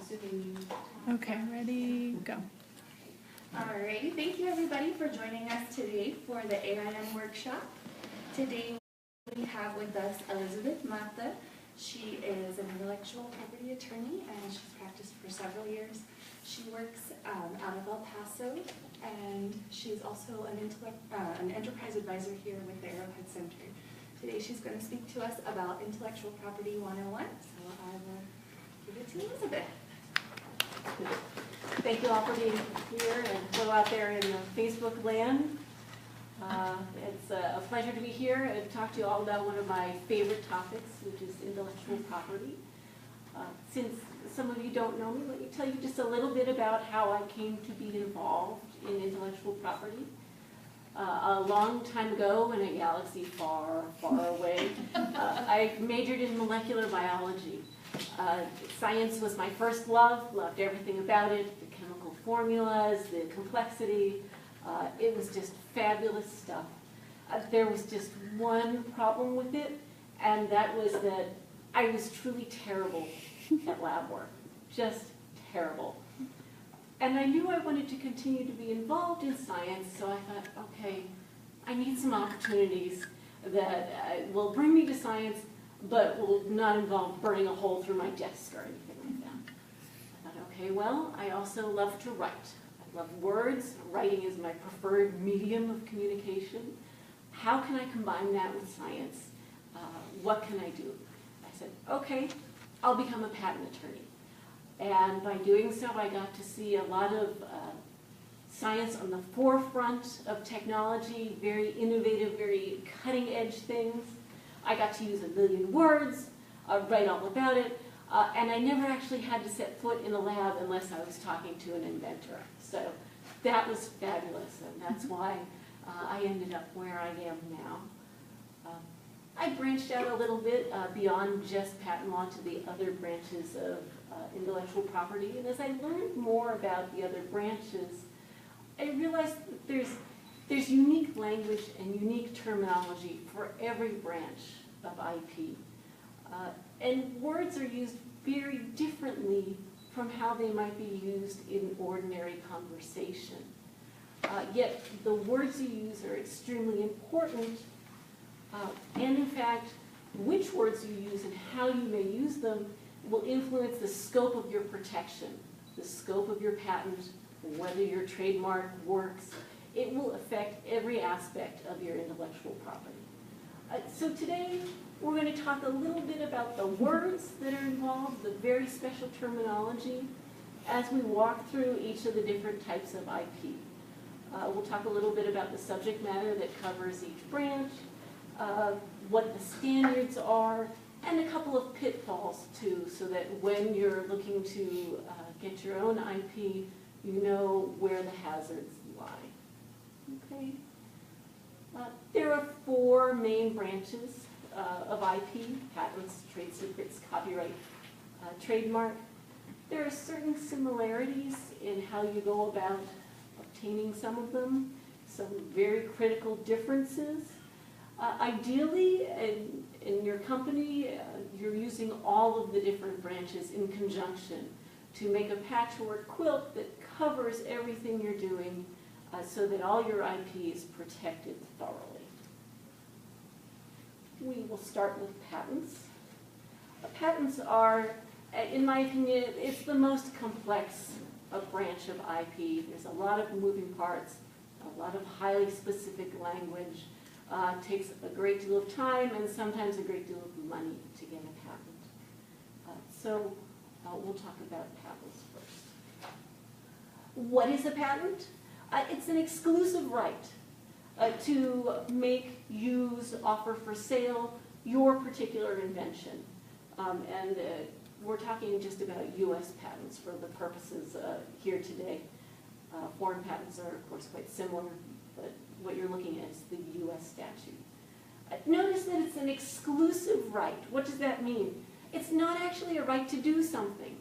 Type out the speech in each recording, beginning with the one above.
Okay, ready, go. Alrighty, thank you everybody for joining us today for the AIN workshop. Today we have with us Wechsler Mata. She is an intellectual property attorney and she's practiced for several years. She works out of El Paso and she's also an enterprise advisor here with the Arrowhead Center. Today she's going to speak to us about Intellectual Property 101, so I will give it to Elizabeth. Thank you all for being here and hello out there in the Facebook land. It's a pleasure to be here and talk to you all about one of my favorite topics, which is intellectual property. Since some of you don't know me, let me tell you just a little bit about how I came to be involved in intellectual property. A long time ago in a galaxy far, far away, I majored in molecular biology. Science was my first love, loved everything about it, the chemical formulas, the complexity. It was just fabulous stuff. There was just one problem with it, and that was that I was truly terrible at lab work, just terrible. And I knew I wanted to continue to be involved in science, so I thought, okay, I need some opportunities that will bring me to science, but will not involve burning a hole through my desk or anything like that. I thought, okay, well, I also love to write. I love words. Writing is my preferred medium of communication. How can I combine that with science? What can I do? I said, okay, I'll become a patent attorney. And by doing so, I got to see a lot of science on the forefront of technology, very innovative, very cutting-edge things. I got to use a million words, write all about it, and I never actually had to set foot in a lab unless I was talking to an inventor. So that was fabulous, and that's why I ended up where I am now. I branched out a little bit beyond just patent law to the other branches of intellectual property, and as I learned more about the other branches, I realized that there's unique language and unique terminology for every branch of IP. And words are used very differently from how they might be used in ordinary conversation. Yet the words you use are extremely important, and in fact, which words you use and how you may use them will influence the scope of your protection, the scope of your patent, whether your trademark works. It will affect every aspect of your intellectual property. So today, we're going to talk a little bit about the words that are involved, the very special terminology, as we walk through each of the different types of IP. We'll talk a little bit about the subject matter that covers each branch, what the standards are, and a couple of pitfalls too, so that when you're looking to get your own IP, you know where the hazards lie. Okay. There are four main branches of IP: patents, trade secrets, copyright, trademark. There are certain similarities in how you go about obtaining some of them, some very critical differences. Ideally, in your company, you're using all of the different branches in conjunction to make a patchwork quilt that covers everything you're doing so that all your IP is protected thoroughly. We will start with patents. Patents are, in my opinion, it's the most complex branch of IP. There's a lot of moving parts, a lot of highly specific language. Takes a great deal of time and sometimes a great deal of money to get a patent. So we'll talk about patents first. What is a patent? It's an exclusive right to make, use, offer for sale your particular invention. And we're talking just about U.S. patents for the purposes here today. Foreign patents are, of course, quite similar, but what you're looking at is the U.S. statute. Notice that it's an exclusive right. What does that mean? It's not actually a right to do something.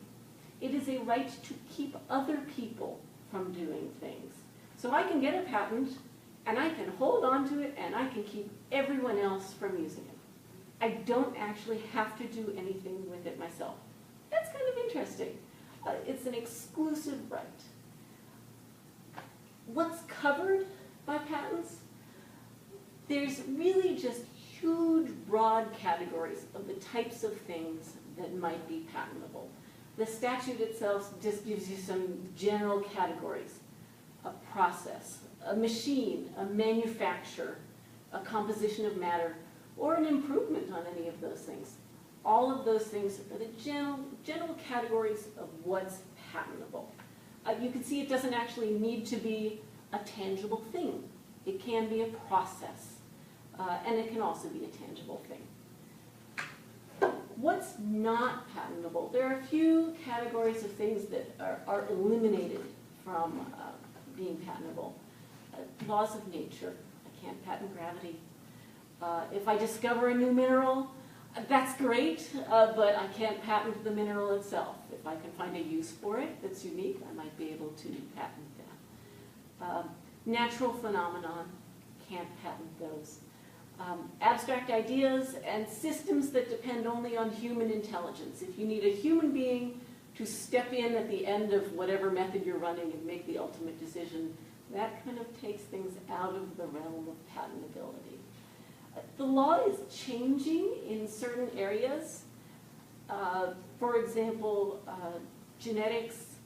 It is a right to keep other people from doing things. So I can get a patent, and I can hold on to it, and I can keep everyone else from using it. I don't actually have to do anything with it myself. That's kind of interesting. It's an exclusive right. What's covered by patents? There's really just huge, broad categories of the types of things that might be patentable. The statute itself just gives you some general categories: a process, a machine, a manufacture, a composition of matter, or an improvement on any of those things. All of those things are the general categories of what's patentable. You can see it doesn't actually need to be a tangible thing. It can be a process, and it can also be a tangible thing. What's not patentable? There are a few categories of things that are eliminated from being patentable. Laws of nature. I can't patent gravity. If I discover a new mineral, that's great, but I can't patent the mineral itself. If I can find a use for it that's unique, I might be able to patent that. Natural phenomenon, can't patent those. Abstract ideas and systems that depend only on human intelligence. If you need a human being to step in at the end of whatever method you're running and make the ultimate decision, that kind of takes things out of the realm of patentability. The law is changing in certain areas. For example, genetics,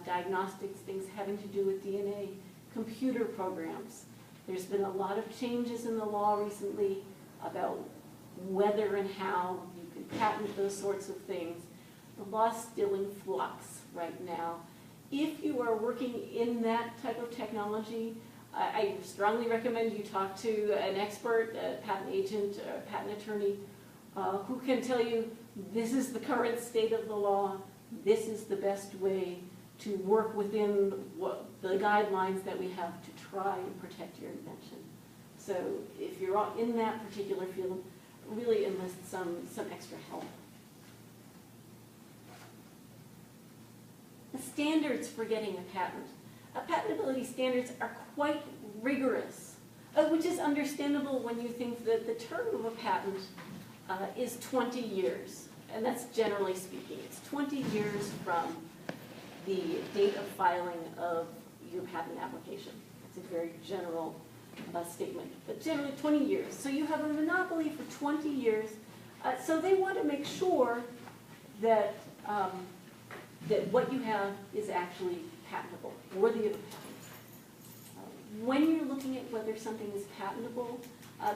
diagnostics, things having to do with DNA, computer programs. There's been a lot of changes in the law recently about whether and how you can patent those sorts of things. The law's still in flux right now. If you are working in that type of technology, I strongly recommend you talk to an expert, a patent agent, or a patent attorney, who can tell you this is the current state of the law, this is the best way to work within the guidelines that we have to try and protect your invention. So if you're in that particular field, really enlist some extra help. The standards for getting a patent. Patentability standards are quite rigorous, which is understandable when you think that the term of a patent is 20 years. And that's generally speaking. It's 20 years from the date of filing of your patent application. It's a very general statement, but generally 20 years. So you have a monopoly for 20 years. So they want to make sure that, that what you have is actually patentable, worthy of a patent. When you're looking at whether something is patentable,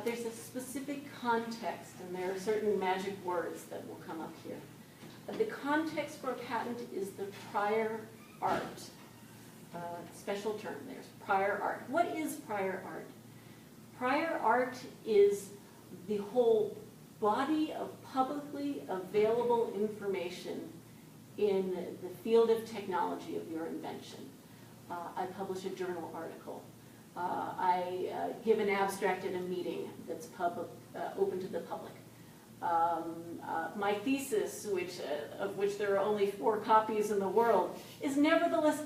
there's a specific context, and there are certain magic words that will come up here. The context for a patent is the prior art. Special term, there's prior art. What is prior art? Prior art is the whole body of publicly available information in the field of technology of your invention. I publish a journal article. I give an abstract at a meeting that's open to the public. My thesis, of which there are only 4 copies in the world, is nevertheless,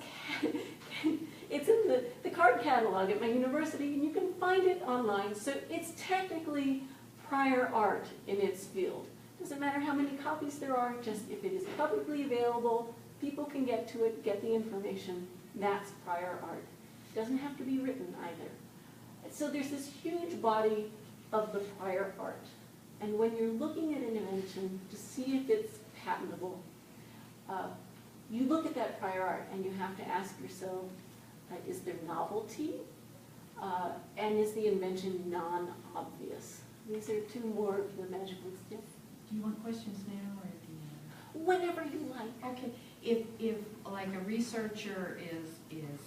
it's in the card catalog at my university, and you can find it online. So it's technically prior art in its field. Doesn't matter how many copies there are, just if it is publicly available, people can get to it, get the information. That's prior art. It doesn't have to be written either. So there's this huge body of the prior art. And when you're looking at an invention to see if it's patentable, you look at that prior art and you have to ask yourself, is there novelty? And is the invention non-obvious? These are 2 more of the magic words. Yes? Do you want questions now or at the end? Whenever you like. Okay. If like a researcher is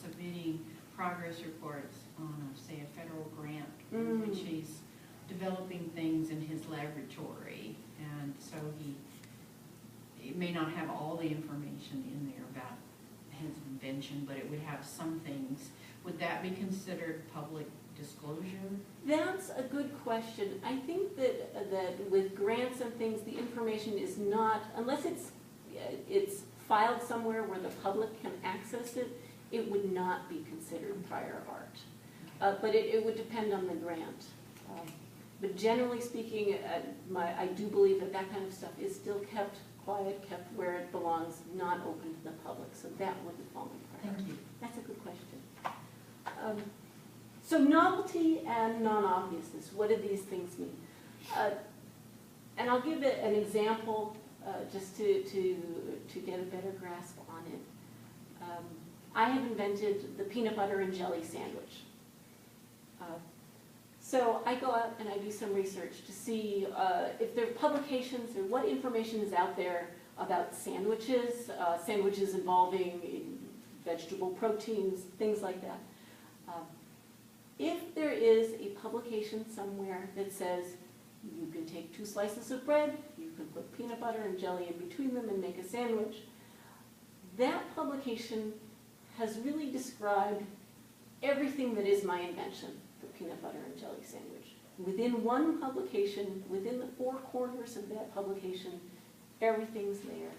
submitting progress reports on, say, a federal grant in which he's developing things in his laboratory, and so he may not have all the information in there about his invention, but it would have some things. Would that be considered public disclosure? That's a good question. I think that with grants and things, the information is not, unless it's filed somewhere where the public can access it, it would not be considered prior art. But it would depend on the grant. But generally speaking, I do believe that kind of stuff is still kept quiet, kept where it belongs, not open to the public, so that wouldn't fall in priority. Thank you. That's a good question. So novelty and non-obviousness, what do these things mean? And I'll give it an example just to get a better grasp on it. I have invented the peanut butter and jelly sandwich. So I go out and I do some research to see if there are publications or what information is out there about sandwiches, sandwiches involving vegetable proteins, things like that. If there is a publication somewhere that says you can take 2 slices of bread, you can put peanut butter and jelly in between them and make a sandwich, that publication has really described everything that is my invention, the peanut butter and jelly sandwich. Within one publication, within the 4 corners of that publication, everything's there.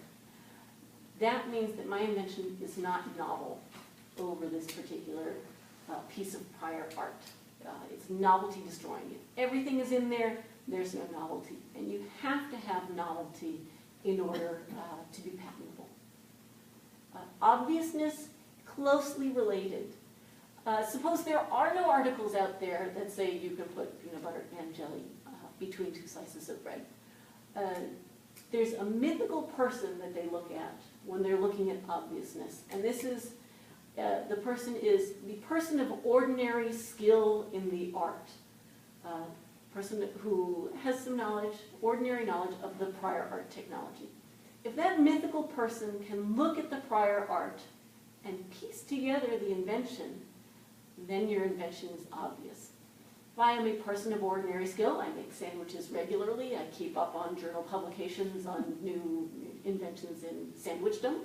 That means that my invention is not novel over this particular piece of prior art. It's novelty destroying. If everything is in there, there's no novelty. And you have to have novelty in order to be patentable. Obviousness, closely related. Suppose there are no articles out there that say you can put peanut butter and jelly between 2 slices of bread. There's a mythical person that they look at when they're looking at obviousness. And this is, the person is the person of ordinary skill in the art. Person who has some knowledge, ordinary knowledge of the prior art technology. If that mythical person can look at the prior art and piece together the invention, then your invention is obvious. If I am a person of ordinary skill, I make sandwiches regularly, I keep up on journal publications on new inventions in sandwichdom.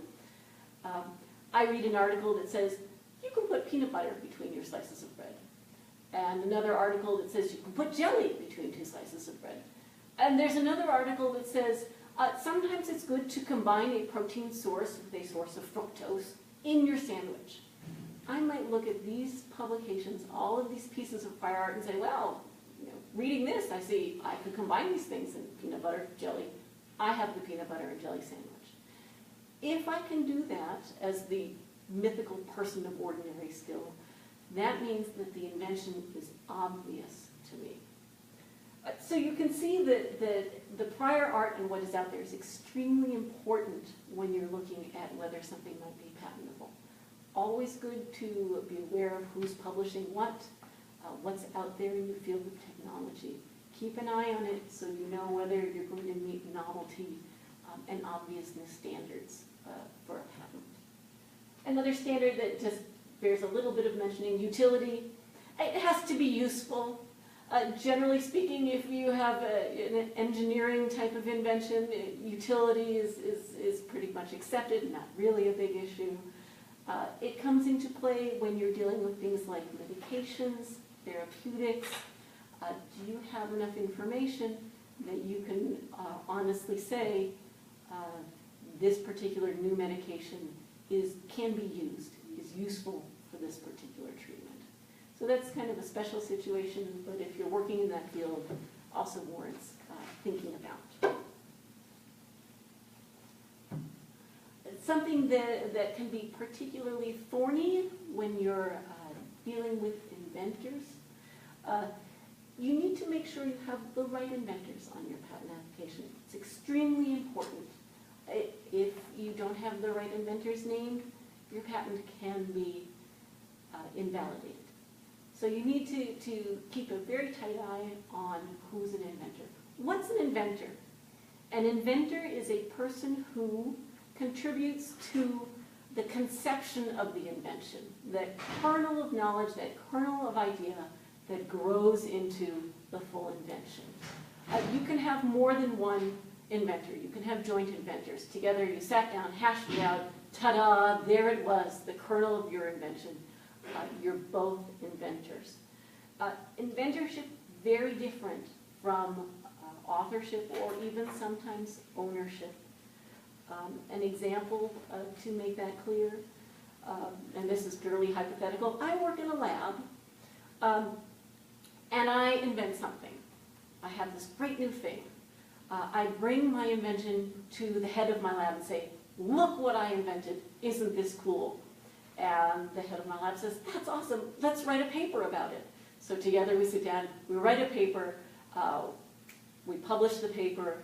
I read an article that says, you can put peanut butter between your slices of bread. And another article that says you can put jelly between 2 slices of bread. And there's another article that says, sometimes it's good to combine a protein source with a source of fructose in your sandwich. I might look at these publications, all of these pieces of prior art, and say, well, reading this, I see I could combine these things in peanut butter, jelly. I have the peanut butter and jelly sandwich. If I can do that as the mythical person of ordinary skill, that means that the invention is obvious to me. So you can see that the prior art and what is out there is extremely important when you're looking at whether something might be patentable. Always good to be aware of who's publishing what's out there in the field of technology. Keep an eye on it so you know whether you're going to meet novelty and obviousness standards for a patent. Another standard that just bears a little bit of mentioning, utility. It has to be useful. Generally speaking, if you have an engineering type of invention, utility is pretty much accepted, not really a big issue. It comes into play when you're dealing with things like medications, therapeutics. Do you have enough information that you can honestly say this particular new medication can be used, is useful for this particular treatment? So that's kind of a special situation, but if you're working in that field, also warrants thinking about. Something that can be particularly thorny when you're dealing with inventors, you need to make sure you have the right inventors on your patent application. It's extremely important. If you don't have the right inventors named, your patent can be invalidated. So you need to keep a very tight eye on who's an inventor. What's an inventor? An inventor is a person who contributes to the conception of the invention, that kernel of knowledge, that kernel of idea that grows into the full invention. You can have more than one inventor. You can have joint inventors. Together you sat down, hashed it out, ta-da, there it was, the kernel of your invention. You're both inventors. Inventorship, very different from authorship or even sometimes ownership. An example to make that clear, and this is purely hypothetical, I work in a lab and I invent something. I have this great new thing. I bring my invention to the head of my lab and say, look what I invented, isn't this cool? And the head of my lab says, that's awesome, let's write a paper about it. So together we sit down, we write a paper, we publish the paper,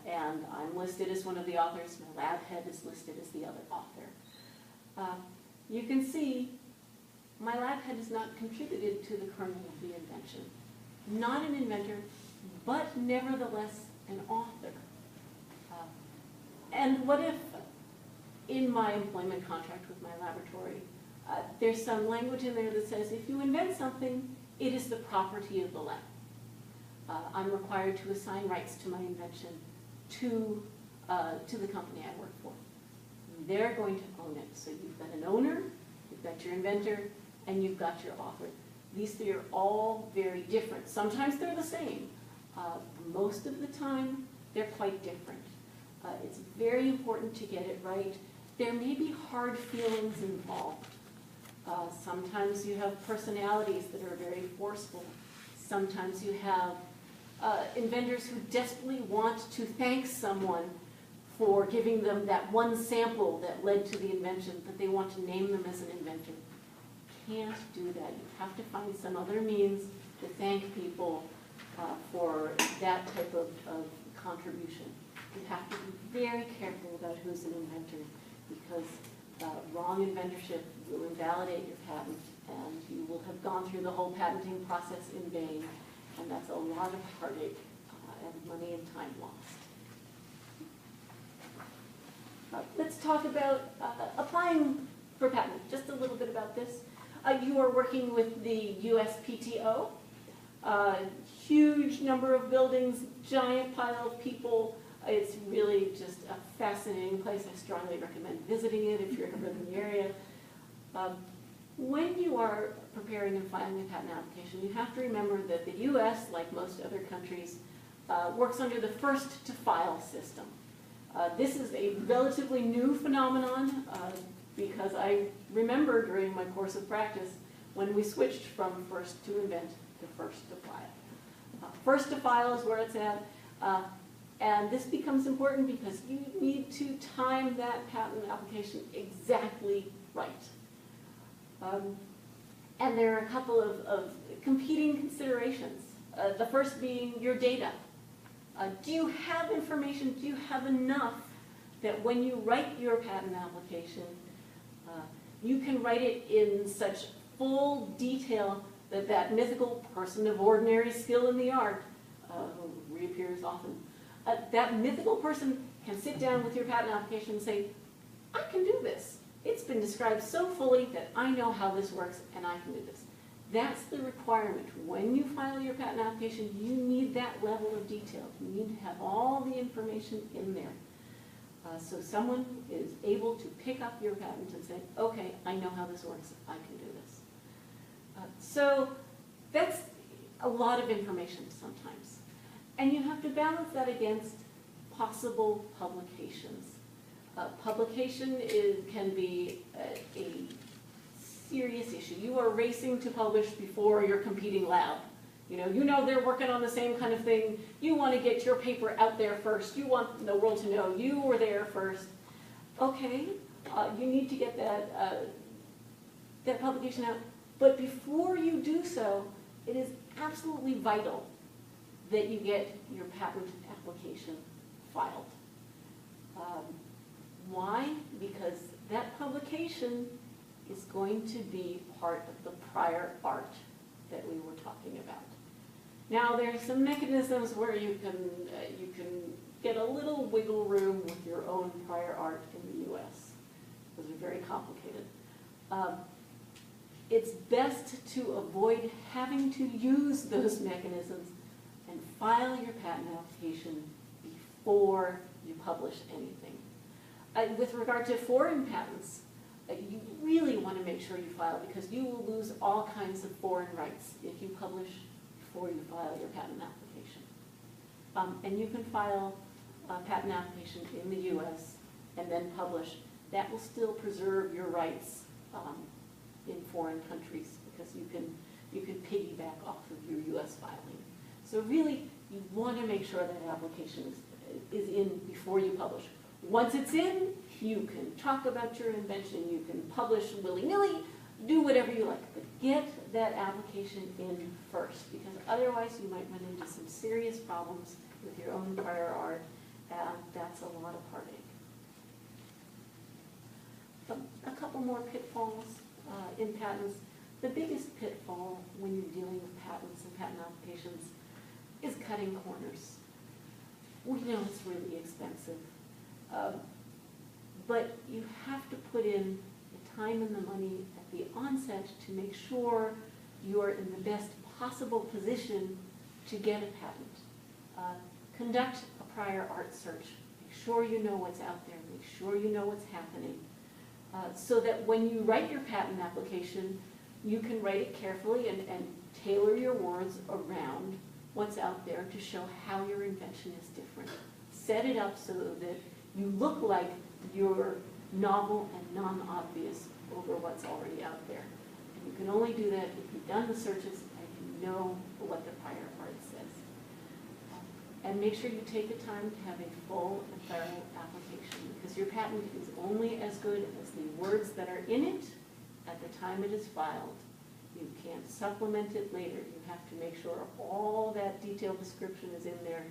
and I'm listed as one of the authors, my lab head is listed as the other author. You can see my lab head has not contributed to the kernel of the invention. Not an inventor, but nevertheless an author. And what if, in my employment contract with my laboratory, there's some language in there that says if you invent something, it is the property of the lab. I'm required to assign rights to my invention to the company I work for. They're going to own it. So you've got an owner, you've got your inventor, and you've got your author. These three are all very different. Sometimes they're the same. Most of the time, they're quite different. It's very important to get it right. There may be hard feelings involved. Sometimes you have personalities that are very forceful. Sometimes you have inventors who desperately want to thank someone for giving them that one sample that led to the invention, but they want to name them as an inventor. Can't do that. You have to find some other means to thank people for that type of contribution. You have to be very careful about who's an inventor, because wrong inventorship will invalidate your patent, and you will have gone through the whole patenting process in vain, and that's a lot of heartache and money and time lost. Let's talk about applying for patent. Just a little bit about this. You are working with the USPTO. Huge number of buildings, giant pile of people. It's really just a fascinating place. I strongly recommend visiting it if you're ever in the area. When you are preparing and filing a patent application, you have to remember that the US, like most other countries, works under the first to file system. This is a relatively new phenomenon because I remember during my course of practice when we switched from first to invent to first to file. First to file is where it's at. And this becomes important because you need to time that patent application exactly right. And there are a couple of competing considerations. The first being your data. Do you have information, do you have enough that when you write your patent application, you can write it in such full detail that that mythical person of ordinary skill in the art, who reappears often, that mythical person can sit down with your patent application and say, I can do this. It's been described so fully that I know how this works and I can do this. That's the requirement. When you file your patent application, you need that level of detail. You need to have all the information in there. So someone is able to pick up your patent and say, okay, I know how this works, I can do this. So that's a lot of information sometimes. And you have to balance that against possible publications. Publication can be a serious issue. You are racing to publish before your competing lab. You know they're working on the same kind of thing. You want to get your paper out there first. You want the world to know you were there first. Okay, you need to get that publication out. But before you do so, it is absolutely vital that you get your patent application filed. Why? Because that publication is going to be part of the prior art that we were talking about. Now, there are some mechanisms where you can get a little wiggle room with your own prior art in the US. Those are very complicated. It's best to avoid having to use those mechanisms and file your patent application before you publish anything. With regard to foreign patents, you really want to make sure you file because you will lose all kinds of foreign rights if you publish before you file your patent application. And you can file a patent application in the US and then publish. That will still preserve your rights in foreign countries because you can piggyback off of your US filing. So really you want to make sure that application is in before you publish. Once it's in, you can talk about your invention, you can publish willy-nilly, do whatever you like, but get that application in first, because otherwise you might run into some serious problems with your own prior art, and that's a lot of heartache. A couple more pitfalls in patents. The biggest pitfall when you're dealing with patents and patent applications is cutting corners. We know it's really expensive, but you have to put in the time and the money at the onset to make sure you are in the best possible position to get a patent. Conduct a prior art search. Make sure you know what's out there. Make sure you know what's happening. So that when you write your patent application, you can write it carefully and tailor your words around what's out there to show how your invention is different. Set it up so that you look like you're novel and non-obvious over what's already out there. And you can only do that if you've done the searches and you know what the prior art says. And make sure you take the time to have a full and thorough application, because your patent is only as good as the words that are in it at the time it is filed. You can't supplement it later. You have to make sure all that detailed description is in there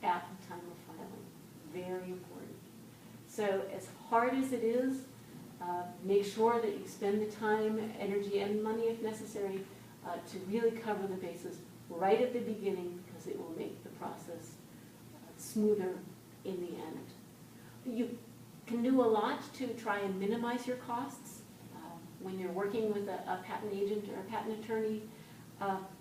at the time of filing. Very important. So as hard as it is, make sure that you spend the time, energy, and money if necessary to really cover the bases right at the beginning, because it will make the process smoother in the end. You can do a lot to try and minimize your costs. When you're working with a patent agent or a patent attorney,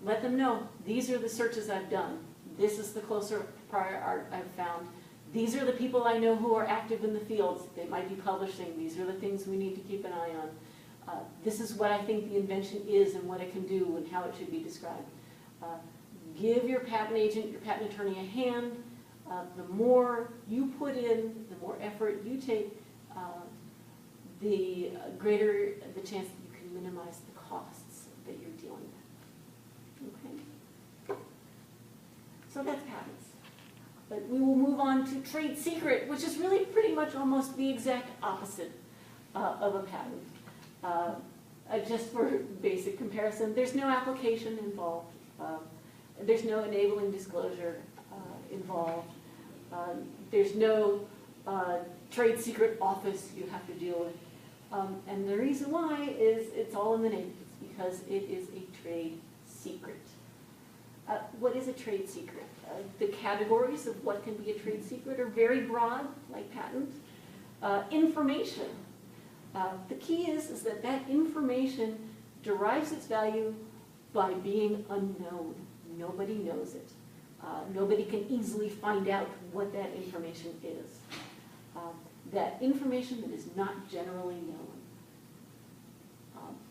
let them know, these are the searches I've done. This is the closer prior art I've found. These are the people I know who are active in the fields. They might be publishing. These are the things we need to keep an eye on. This is what I think the invention is and what it can do and how it should be described. Give your patent agent, your patent attorney a hand. The more you put in, the more effort you take, the greater the chance that you can minimize the costs that you're dealing with. Okay? So that's patents. But we will move on to trade secret, which is really pretty much almost the exact opposite of a patent. Just for basic comparison, there's no application involved. There's no enabling disclosure involved. There's no trade secret office you have to deal with. And the reason why is it's all in the name. It's because it is a trade secret. What is a trade secret? The categories of what can be a trade secret are very broad, like patent. Information. The key is that that information derives its value by being unknown. Nobody knows it. Nobody can easily find out what that information is. That information that is not generally known.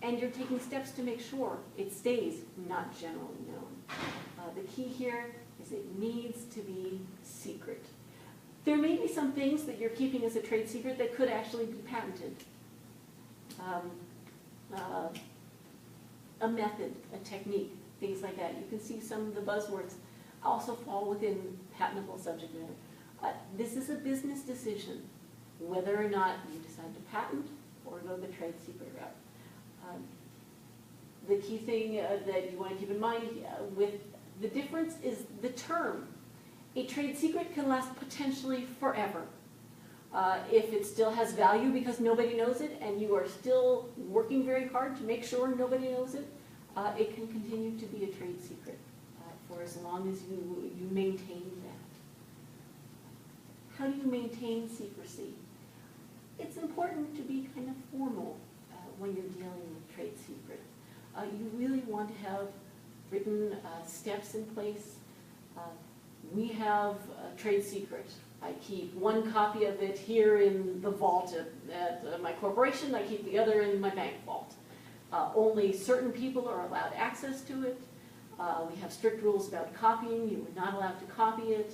And you're taking steps to make sure it stays not generally known. The key here is it needs to be secret. There may be some things that you're keeping as a trade secret that could actually be patented. A method, a technique, things like that. You can see some of the buzzwords also fall within patentable subject matter. This is a business decision, whether or not you decide to patent or go the trade secret route. The key thing that you want to keep in mind with the difference is the term. A trade secret can last potentially forever. If it still has value because nobody knows it and you are still working very hard to make sure nobody knows it, it can continue to be a trade secret for as long as you maintain that. How do you maintain secrecy? It's important to be kind of formal when you're dealing with trade secret. You really want to have written steps in place. We have a trade secret. I keep one copy of it here in the vault at my corporation. I keep the other in my bank vault. Only certain people are allowed access to it. We have strict rules about copying. You are not allowed to copy it.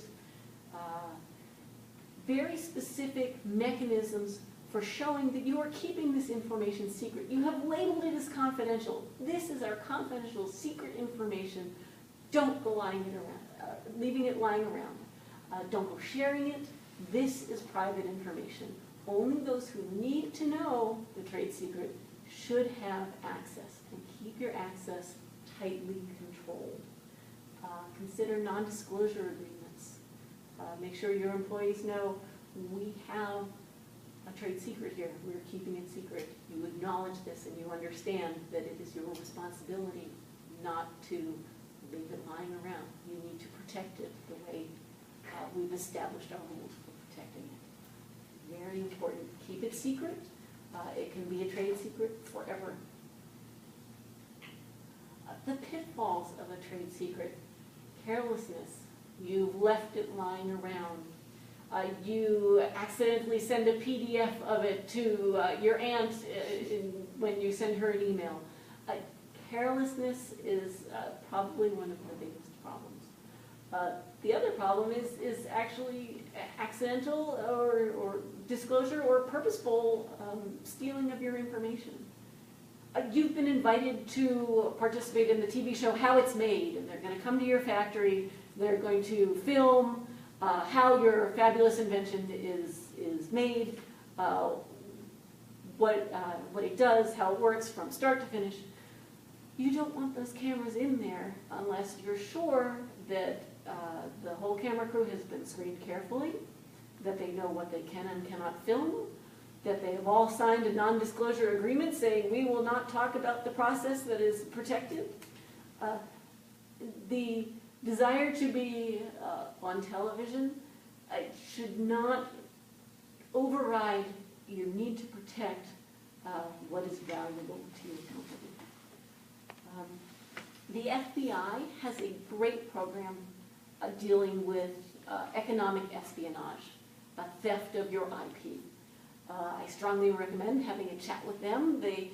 Very specific mechanisms for showing that you are keeping this information secret. You have labeled it as confidential. This is our confidential secret information. Don't go lying it around, leaving it lying around. Don't go sharing it. This is private information. Only those who need to know the trade secret should have access, and keep your access tightly controlled. Consider non-disclosure agreements. Make sure your employees know we have a trade secret here. We're keeping it secret. You acknowledge this and you understand that it is your responsibility not to leave it lying around. You need to protect it the way we've established our rules for protecting it. Very important. Keep it secret. It can be a trade secret forever. The pitfalls of a trade secret: carelessness. You've left it lying around. You accidentally send a PDF of it to your aunt when you send her an email. Carelessness is probably one of the biggest problems. The other problem is actually accidental or disclosure or purposeful stealing of your information. You've been invited to participate in the TV show How It's Made, and they're going to come to your factory. They're going to film how your fabulous invention is made, what it does, how it works from start to finish. You don't want those cameras in there unless you're sure that the whole camera crew has been screened carefully, that they know what they can and cannot film, that they have all signed a non-disclosure agreement saying we will not talk about the process that is protected. The desire to be on television should not override your need to protect what is valuable to your company. The FBI has a great program dealing with economic espionage, theft of your IP. I strongly recommend having a chat with them. They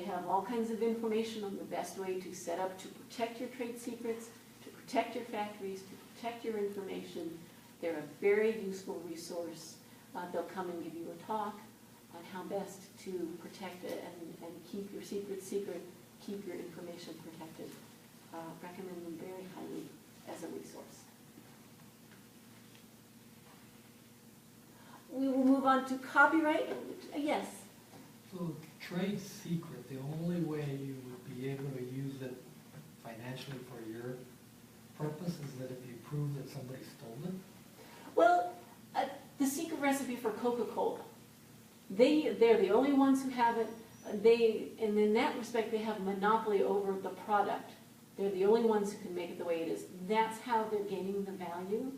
have all kinds of information on the best way to set up to protect your trade secrets, to protect your factories, to protect your information. They're a very useful resource. They'll come and give you a talk on how best to protect it and keep your secrets secret, keep your information protected. Recommend them very highly as a resource. We will move on to copyright. Yes? So trade secret, the only way you would be able to use it financially for your purpose is that if you prove that somebody stole it? Well, the secret recipe for Coca-Cola, they're the only ones who have it. And in that respect, they have monopoly over the product. They're the only ones who can make it the way it is. That's how they're gaining the value.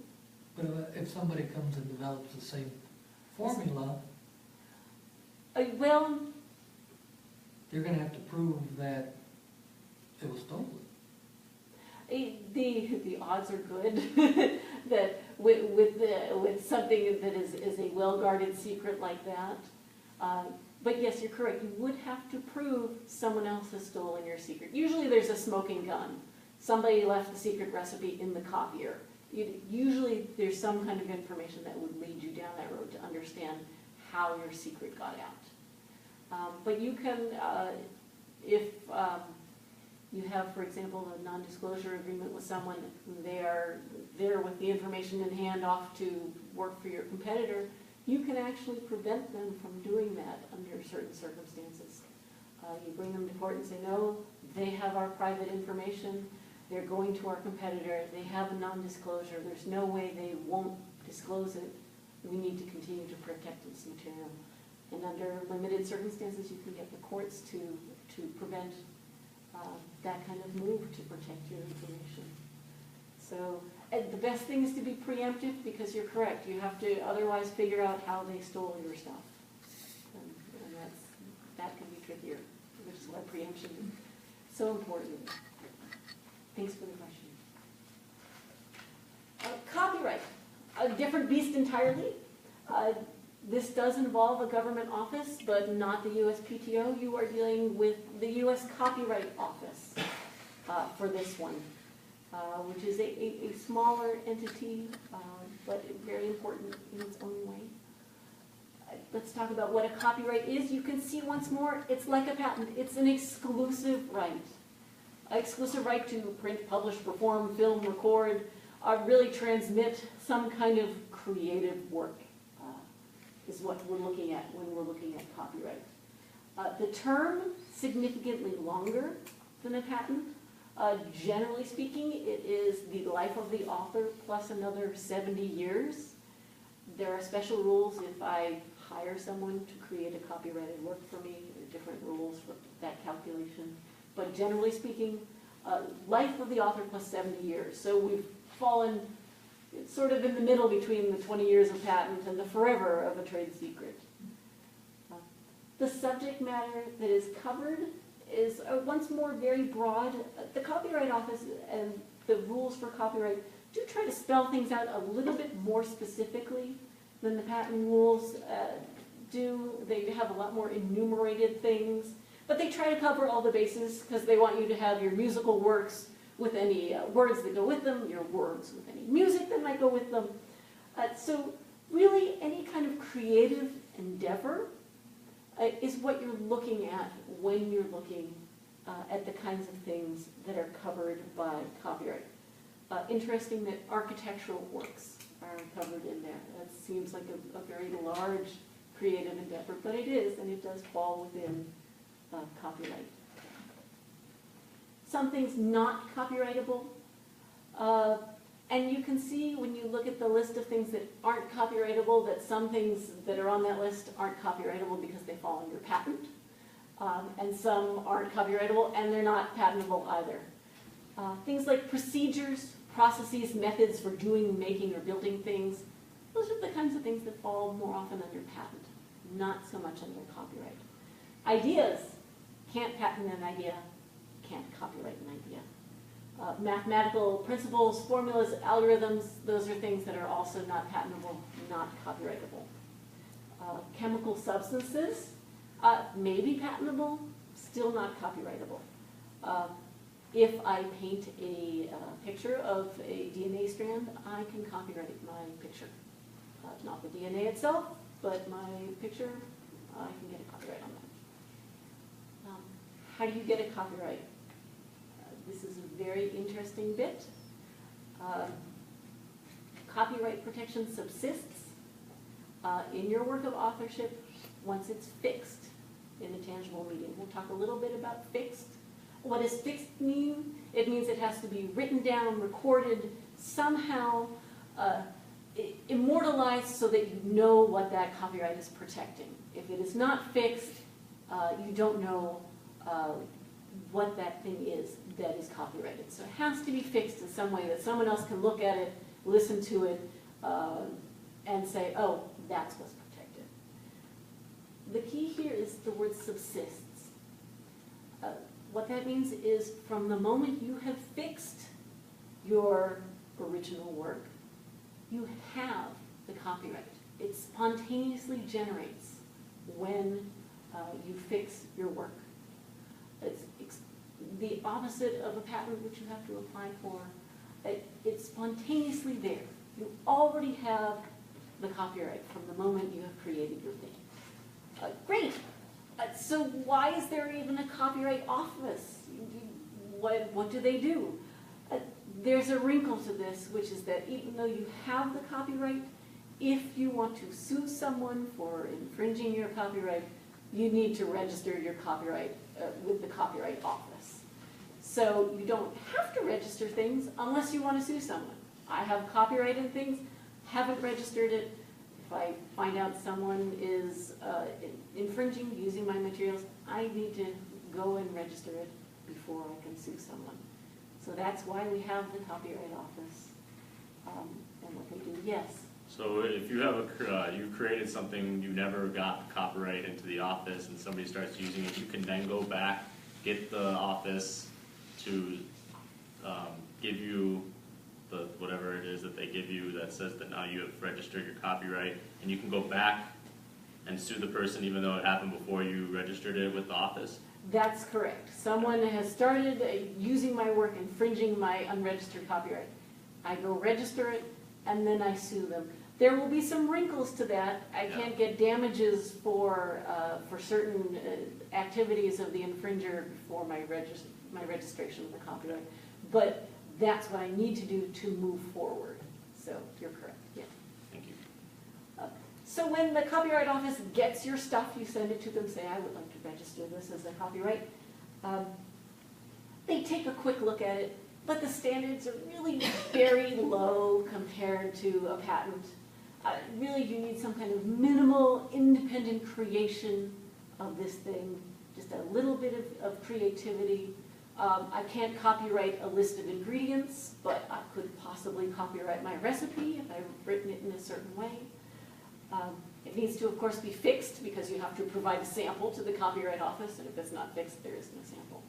But if somebody comes and develops the same formula, Well, you're going to have to prove that it was stolen. the odds are good that with something that is a well-guarded secret like that. But yes, you're correct. You would have to prove someone else has stolen your secret. Usually there's a smoking gun. Somebody left the secret recipe in the copier. Usually there's some kind of information that would lead you down that road to understand how your secret got out. But you can, if you have, for example, a non-disclosure agreement with someone, they are there with the information in hand off to work for your competitor, you can actually prevent them from doing that under certain circumstances. You bring them to court and say, no, they have our private information, they're going to our competitor, they have a non-disclosure, there's no way they won't disclose it, we need to continue to protect this material. And under limited circumstances, you can get the courts to prevent that kind of move to protect your information. So the best thing is to be preemptive, because you're correct. You have to otherwise figure out how they stole your stuff. And that can be trickier, which is why preemption is so important. Thanks for the question. Copyright, a different beast entirely. This does involve a government office, but not the USPTO. You are dealing with the U.S. Copyright Office for this one, which is a smaller entity, but very important in its own way. Let's talk about what a copyright is. You can see once more, it's like a patent. It's an exclusive right. An exclusive right to print, publish, perform, film, record, really transmit some kind of creative work, is what we're looking at when we're looking at copyright. The term, significantly longer than a patent. Generally speaking, it is the life of the author plus another 70 years. There are special rules if I hire someone to create a copyrighted work for me. There are different rules for that calculation. But generally speaking, life of the author plus 70 years. So we've fallen sort of in the middle between the 20 years of patent and the forever of a trade secret. The subject matter that is covered is once more very broad. The Copyright Office and the rules for copyright do try to spell things out a little bit more specifically than the patent rules do. They have a lot more enumerated things, but they try to cover all the bases because they want you to have your musical works with any words that go with them, your words with any music that might go with them. So really any kind of creative endeavor is what you're looking at when you're looking at the kinds of things that are covered by copyright. Interesting that architectural works are covered in there. That seems like a very large creative endeavor, but it is, and it does fall within copyright. Something's not copyrightable, and you can see when you look at the list of things that aren't copyrightable that some things that are on that list aren't copyrightable because they fall under patent, and some aren't copyrightable and they're not patentable either. Things like procedures, processes, methods for doing, making, or building things, those are the kinds of things that fall more often under patent, not so much under copyright. Ideas, can't patent an idea, can't copyright an idea. Mathematical principles, formulas, algorithms, those are things that are also not patentable, not copyrightable. Chemical substances, may be patentable, still not copyrightable. If I paint a picture of a DNA strand, I can copyright my picture. Not the DNA itself, but my picture, I can get a copyright on that. How do you get a copyright? This is a very interesting bit. Copyright protection subsists in your work of authorship once it's fixed in the tangible medium. We'll talk a little bit about fixed. What does fixed mean? It means it has to be written down, recorded, somehow immortalized so that you know what that copyright is protecting. If it is not fixed, you don't know what that thing is that is copyrighted. So it has to be fixed in some way that someone else can look at it, listen to it, and say, oh, that's what's protected. The key here is the word subsists. What that means is from the moment you have fixed your original work, you have the copyright. It spontaneously generates when you fix your work. It's the opposite of a patent which you have to apply for. It's spontaneously there. You already have the copyright from the moment you have created your thing. Great. So why is there even a copyright office? What do they do? There's a wrinkle to this, which is that even though you have the copyright, if you want to sue someone for infringing your copyright, you need to register your copyright with the Copyright Office. So you don't have to register things unless you want to sue someone. I have copyrighted things, haven't registered it. If I find out someone is infringing, using my materials, I need to go and register it before I can sue someone. So that's why we have the Copyright Office and what they do. Yes? So if you have you created something, you never got copyright into the office and somebody starts using it, you can then go back, get the office to give you whatever it is that they give you that says that now you have registered your copyright, and you can go back and sue the person even though it happened before you registered it with the office? That's correct. Someone has started using my work, infringing my unregistered copyright. I go register it, and then I sue them. There will be some wrinkles to that. I can't get damages for certain activities of the infringer before my registration of the copyright. But that's what I need to do to move forward. So you're correct, yeah. Thank you. So when the Copyright Office gets your stuff, you send it to them, say, I would like to register this as a copyright. They take a quick look at it, but the standards are really very low compared to a patent. Really, you need some kind of minimal independent creation of this thing, just a little bit of creativity. I can't copyright a list of ingredients, but I could possibly copyright my recipe if I've written it in a certain way. It needs to, of course, be fixed because you have to provide a sample to the Copyright Office, and if it's not fixed, there is no sample.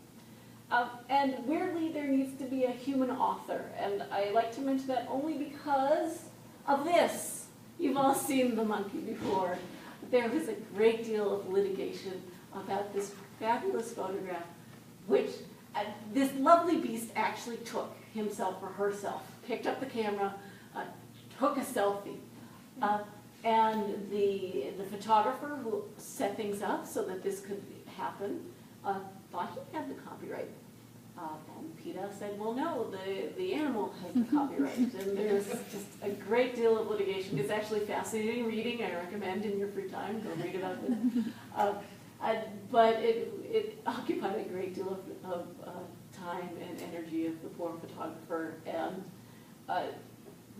And weirdly, there needs to be a human author, and I like to mention that only because of this. You've all seen the monkey before. There was a great deal of litigation about this fabulous photograph, which this lovely beast actually took himself or herself, picked up the camera, took a selfie. And the photographer who set things up so that this could happen thought he had the copyright. And PETA said, well, no, the animal has the copyright. And there's just a great deal of litigation. It's actually fascinating reading. I recommend in your free time, go read about this. But it occupied a great deal of time and energy of the poor photographer. And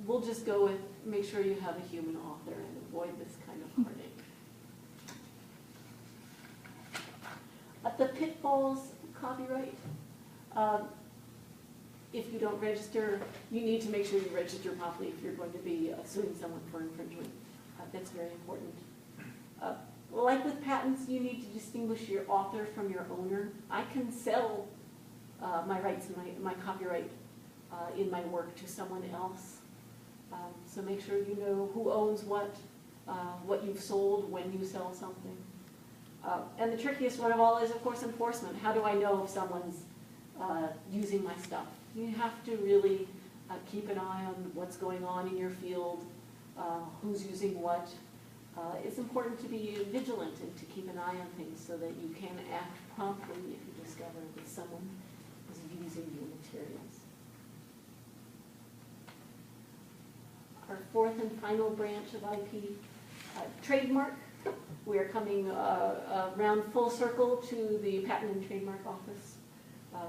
we'll just go with, make sure you have a human author and avoid this kind of heartache. The Pitfalls copyright, if you don't register, you need to make sure you register properly if you're going to be suing someone for infringement. That's very important. Like with patents, you need to distinguish your author from your owner. I can sell my rights and my copyright in my work to someone else. So make sure you know who owns what you've sold when you sell something. And the trickiest one of all is, of course, enforcement. How do I know if someone's using my stuff? You have to really keep an eye on what's going on in your field, who's using what. It's important to be vigilant and to keep an eye on things so that you can act promptly if you discover that someone is using your materials. Our fourth and final branch of IP, trademark. We are coming around full circle to the Patent and Trademark Office,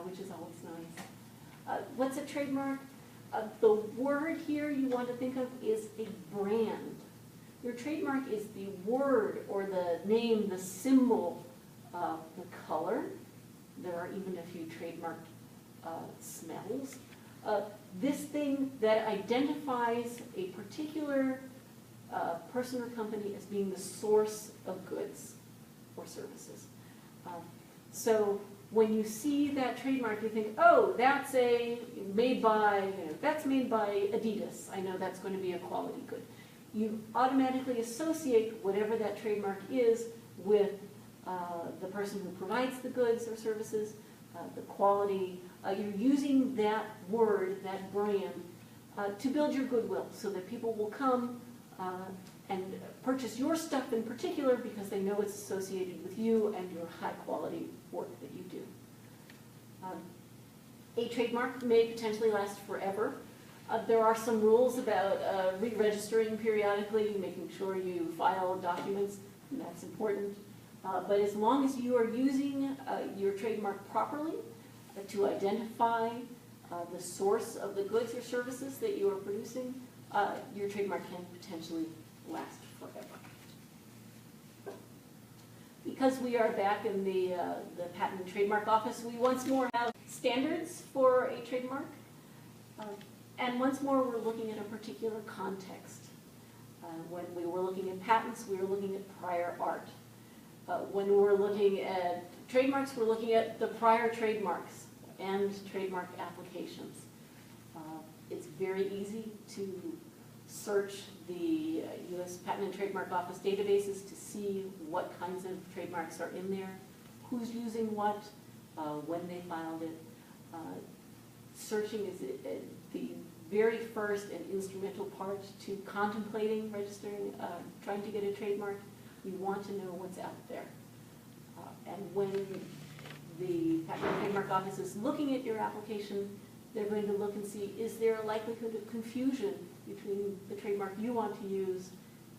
which is always nice. What's a trademark? The word here you want to think of is a brand. Your trademark is the word or the name, the symbol, the color. There are even a few trademarked smells. This thing that identifies a particular person or company as being the source of goods or services. So when you see that trademark, you think, oh, that's made by Adidas. I know that's going to be a quality good. You automatically associate whatever that trademark is with the person who provides the goods or services, the quality. You're using that word, that brand, to build your goodwill so that people will come and purchase your stuff in particular because they know it's associated with you and your high-quality work that you do. A trademark may potentially last forever. There are some rules about re-registering periodically, making sure you file documents, and that's important. But as long as you are using your trademark properly to identify the source of the goods or services that you are producing, your trademark can potentially last forever. Because we are back in the Patent and Trademark Office, we once more have standards for a trademark. And once more, we're looking at a particular context. When we were looking at patents, we were looking at prior art. When we were looking at trademarks, we're looking at the prior trademarks and trademark applications. It's very easy to search the U.S. Patent and Trademark Office databases to see what kinds of trademarks are in there, who's using what, when they filed it. Searching is the very first and instrumental part to contemplating registering, trying to get a trademark. We want to know what's out there. And when the Patent and Trademark Office is looking at your application, They're going to look and see, is there a likelihood of confusion between the trademark you want to use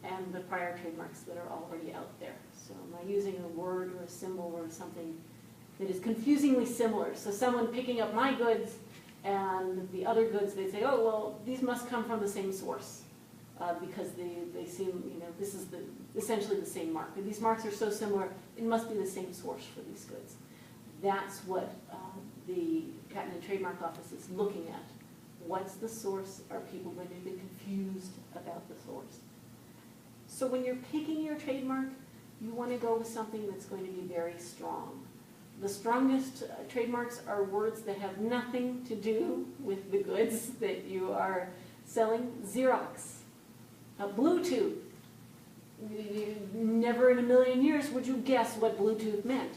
and the prior trademarks that are already out there? So am I using a word or a symbol or something that is confusingly similar? So someone picking up my goods and the other goods, they say, oh, well, these must come from the same source because they seem, this is essentially the same mark. And these marks are so similar, it must be the same source for these goods. That's what the Patent and Trademark Office is looking at. What's the source? Are people going to be confused about the source? So when you're picking your trademark, you want to go with something that's going to be very strong. The strongest trademarks are words that have nothing to do with the goods that you are selling. Xerox, Bluetooth. Never in a million years would you guess what Bluetooth meant.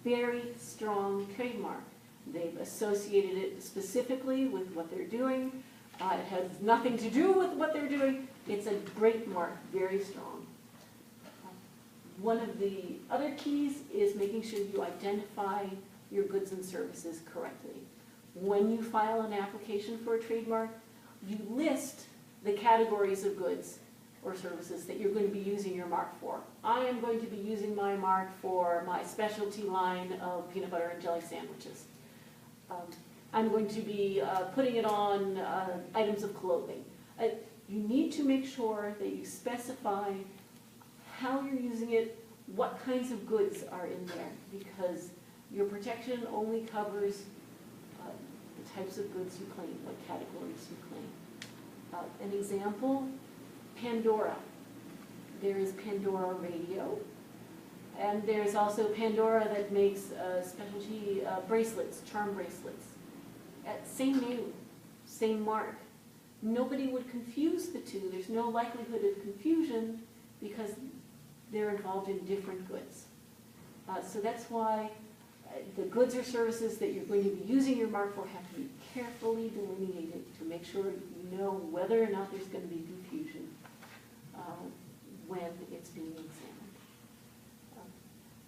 Very strong trademark. They've associated it specifically with what they're doing. It has nothing to do with what they're doing. It's a great mark, very strong. One of the other keys is making sure you identify your goods and services correctly. When you file an application for a trademark, you list the categories of goods or services that you're going to be using your mark for. I am going to be using my mark for my specialty line of peanut butter and jelly sandwiches. I'm going to be putting it on items of clothing. You need to make sure that you specify how you're using it, what kinds of goods are in there, because your protection only covers the types of goods you claim, what categories you claim. An example, Pandora. There is Pandora Radio, and there's also Pandora that makes specialty bracelets, charm bracelets. Same name, same mark. Nobody would confuse the two. There's no likelihood of confusion because they're involved in different goods. So that's why the goods or services that you're going to be using your mark for have to be carefully delineated to make sure you know whether or not there's going to be confusion when it's being examined.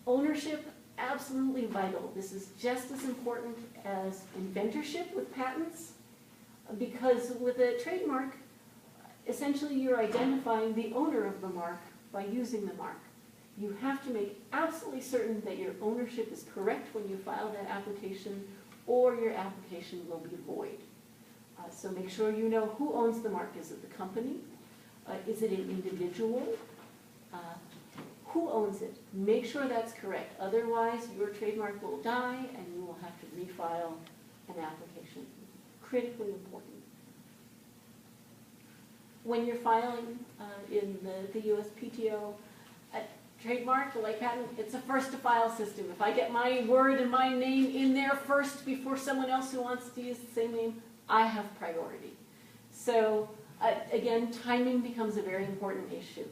Ownership, absolutely vital. This is just as important as inventorship with patents, because with a trademark, essentially you're identifying the owner of the mark by using the mark. You have to make absolutely certain that your ownership is correct when you file that application, or your application will be void. So make sure you know who owns the mark. Is it the company? Is it an individual? Who owns it? Make sure that's correct. Otherwise, your trademark will die and you will have to refile an application. Critically important. When you're filing in the USPTO, a trademark, like patent, it's a first to file system. If I get my word and my name in there first before someone else who wants to use the same name, I have priority. So again, timing becomes a very important issue.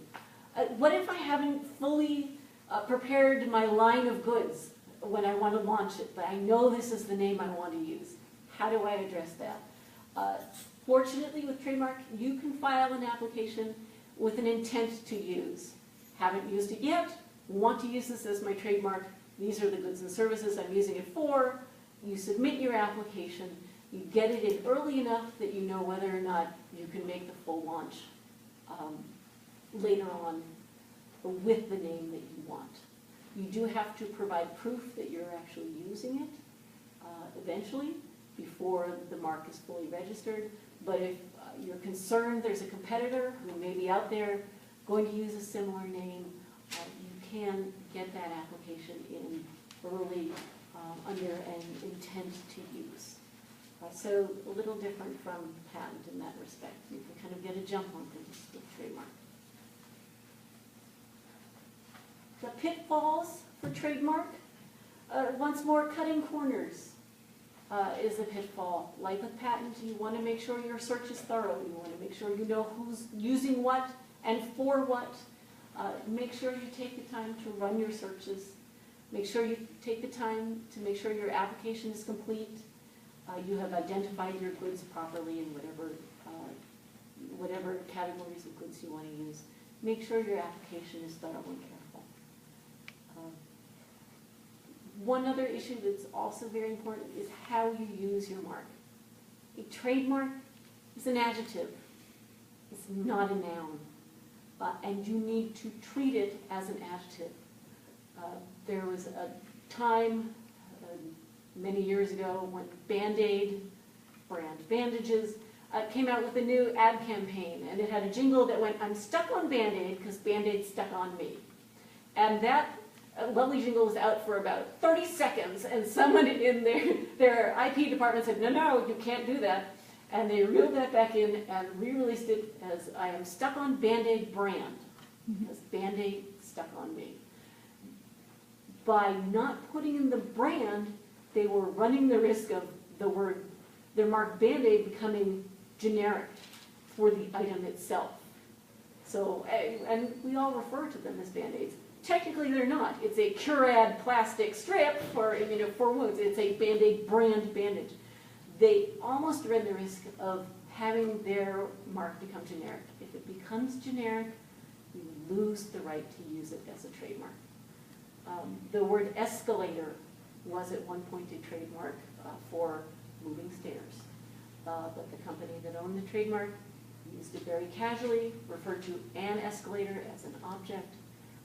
What if I haven't fully prepared my line of goods when I want to launch it, but I know this is the name I want to use? How do I address that? Fortunately, with trademark, you can file an application with an intent to use. Haven't used it yet, want to use this as my trademark, these are the goods and services I'm using it for. You submit your application, you get it in early enough that you know whether or not you can make the full launch later on with the name that you want. You do have to provide proof that you're actually using it eventually before the mark is fully registered. But if you're concerned there's a competitor who may be out there going to use a similar name, you can get that application in early under an intent to use. So a little different from patent in that respect. You can kind of get a jump on things with trademark. The pitfalls for trademark, once more, cutting corners is a pitfall. Like with patent, you want to make sure your search is thorough. You want to make sure you know who's using what and for what. Make sure you take the time to run your searches. Make sure you take the time to make sure your application is complete. You have identified your goods properly in whatever categories of goods you want to use. Make sure your application is thorough and careful. One other issue that's also very important is how you use your mark. A trademark is an adjective. It's not a noun. And you need to treat it as an adjective. There was a time many years ago when Band-Aid, brand bandages, came out with a new ad campaign, and it had a jingle that went, "I'm stuck on Band-Aid because Band-Aid stuck on me." And that lovely jingle was out for about 30 seconds, and someone in their IP department said, no, you can't do that. And they reeled that back in and re-released it as, "I am stuck on Band-Aid brand, because Band-Aid stuck on me." By not putting in the brand, they were running the risk of their mark Band-Aid becoming generic for the item itself. So, and we all refer to them as Band-Aids. Technically, they're not. It's a Curad plastic strip for wounds. It's a Band-Aid brand bandage. They almost run the risk of having their mark become generic. If it becomes generic, you lose the right to use it as a trademark. The word escalator was at one point a trademark for moving stairs. But the company that owned the trademark used it very casually, referred to an escalator as an object.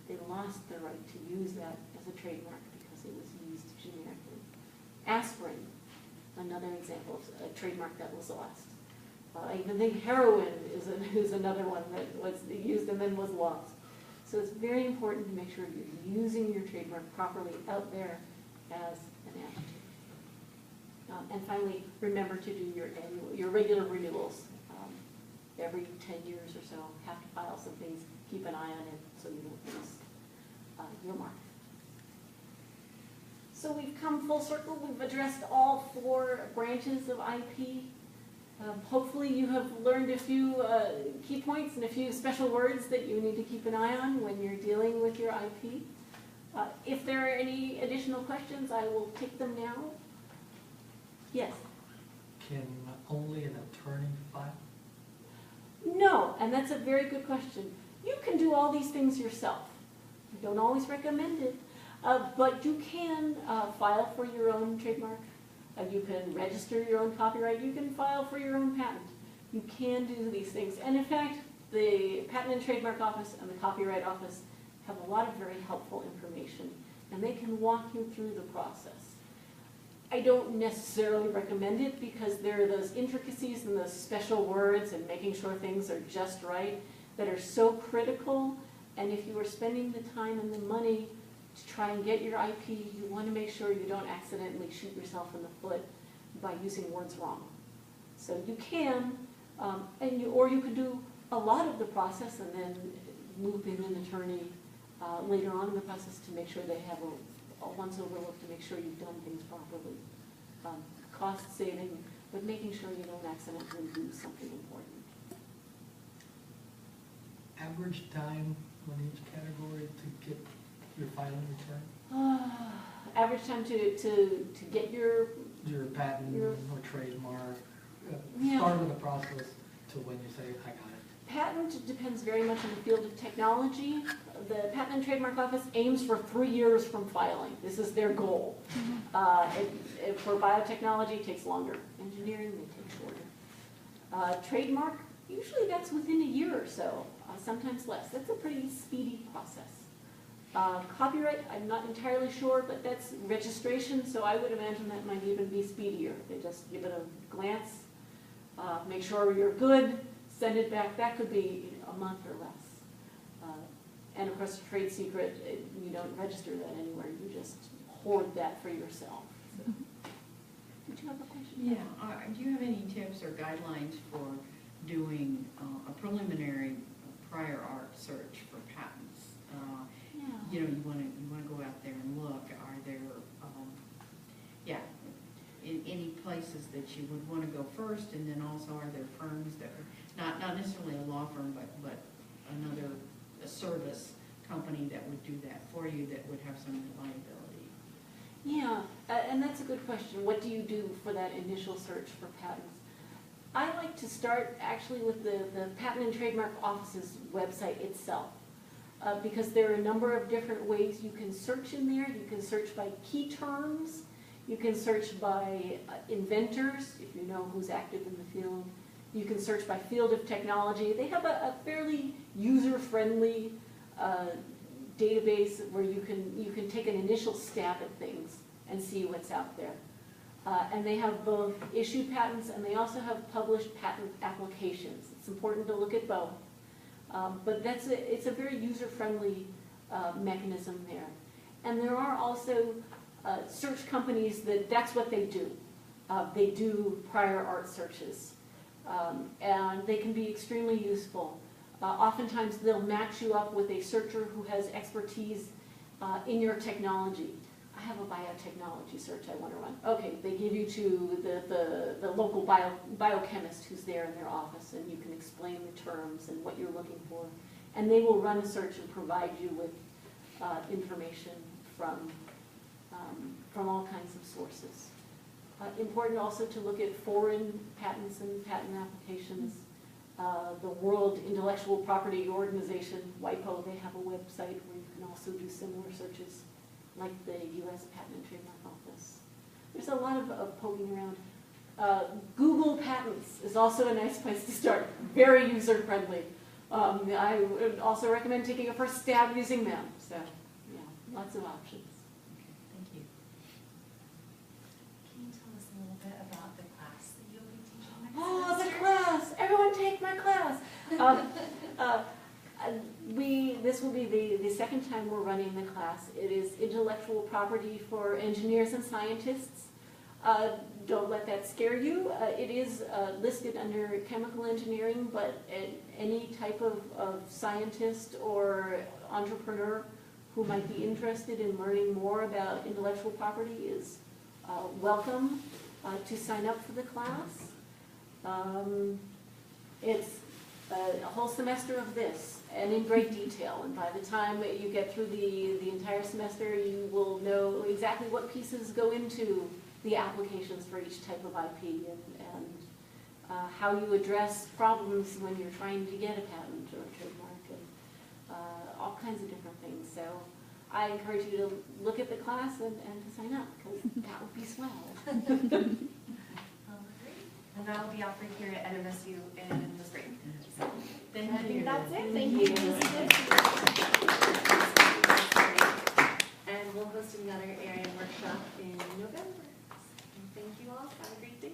They lost the right to use that as a trademark because it was used generically. Aspirin, another example of a trademark that was lost. I even think heroin is another one that was used and then was lost. So it's very important to make sure you're using your trademark properly out there as an adjective. And finally, remember to do your regular renewals. Every 10 years or so, have to file some things, keep an eye on it so you don't lose your mark. So we've come full circle. We've addressed all 4 branches of IP. Hopefully you have learned a few key points and a few special words that you need to keep an eye on when you're dealing with your IP. If there are any additional questions, I will take them now. Yes? Can only an attorney file? No, and that's a very good question. You can do all these things yourself. I don't always recommend it, but you can file for your own trademark. You can register your own copyright. You can file for your own patent. You can do these things. And in fact, the Patent and Trademark Office and the Copyright Office have a lot of very helpful information, and they can walk you through the process. I don't necessarily recommend it because there are those intricacies and those special words and making sure things are just right that are so critical. And if you are spending the time and the money to try and get your IP, you want to make sure you don't accidentally shoot yourself in the foot by using words wrong. So you can, or you can do a lot of the process and then loop in an attorney later on in the process to make sure they have a once overlook to make sure you've done things properly. Cost saving, but making sure you don't accidentally do something important. Average time on each category to get your filing return? Average time to get your Patent your- or trademark, Yeah. start of the process to when you say, I got it. patent depends very much on the field of technology. The Patent and Trademark Office aims for 3 years from filing. This is their goal. For biotechnology, it takes longer. Engineering, they take shorter. Trademark, usually that's within a year or so, sometimes less. That's a pretty speedy process. Copyright, I'm not entirely sure, but that's registration, so I would imagine that might even be speedier. They just give it a glance, make sure you're good, send it back. That could be a month or less. And of course, trade secret, you don't register that anywhere. You just hoard that for yourself. So. Did you have a question? Yeah, do you have any tips or guidelines for doing a preliminary prior art search for patents? Yeah. You know, you want to go out there and look. Are there, any places that you would want to go first, and then also are there firms that are not necessarily a law firm, but another service company that would do that for you that would have some reliability? Yeah, and that's a good question. What do you do for that initial search for patents? I like to start actually with the Patent and Trademark Office's website itself. Because there are a number of different ways you can search in there. You can search by key terms. You can search by inventors, if you know who's active in the field. You can search by field of technology. They have a fairly user-friendly database where you can take an initial stab at things and see what's out there. And they have both issued patents and they also have published patent applications. It's important to look at both. But it's a very user-friendly mechanism there. And there are also search companies that's what they do. They do prior art searches. And they can be extremely useful. Oftentimes they'll match you up with a searcher who has expertise in your technology. I have a biotechnology search I want to run. Okay, they give you to the local biochemist who's there in their office, and you can explain the terms and what you're looking for. And they will run a search and provide you with information from all kinds of sources. Important also to look at foreign patents and patent applications. The World Intellectual Property Organization, WIPO, they have a website where you can also do similar searches, like the U.S. Patent and Trademark Office. There's a lot of poking around. Google Patents is also a nice place to start. Very user-friendly. I would also recommend taking a first stab using them. So, yeah, lots of options. Thank you. Can you tell us a little bit about the class that you'll be teaching next Oh, the semester? class! Everyone take my class! This will be the second time we're running the class. It is intellectual property for engineers and scientists. Don't let that scare you. It is listed under chemical engineering, but any type of scientist or entrepreneur who might be interested in learning more about intellectual property is welcome to sign up for the class. It's a whole semester of this, and in great detail. And by the time that you get through the entire semester, you will know exactly what pieces go into the applications for each type of IP and how you address problems when you're trying to get a patent or a trademark, and all kinds of different things. So I encourage you to look at the class and to sign up, because that would be swell. And that will be offered here at NMSU in the spring. So, Thank I think you. that's it. Thank Thank you, you. Elizabeth. And we'll host another AIN workshop in November. And thank you all. Have a great day.